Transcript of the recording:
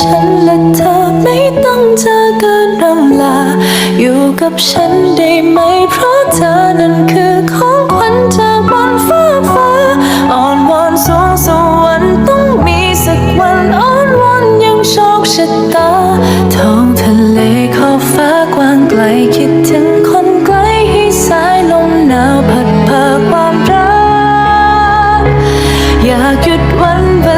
ฉันและเธอไม่ต้องเจอกันรำลาอยู่กับฉันได้ไหมเพราะเธอนั้นคือของขวัญจากบนฟ้าอ่อนวอนสวงสวรรค์ต้องมีสักวันอ้อนวอนยังโชคชะตาท้องทะเลขอบฟ้ากว้างไกลคิดถึงคนไกลให้สายลมหนาวพัดพาความรักอยากหยุดวันเว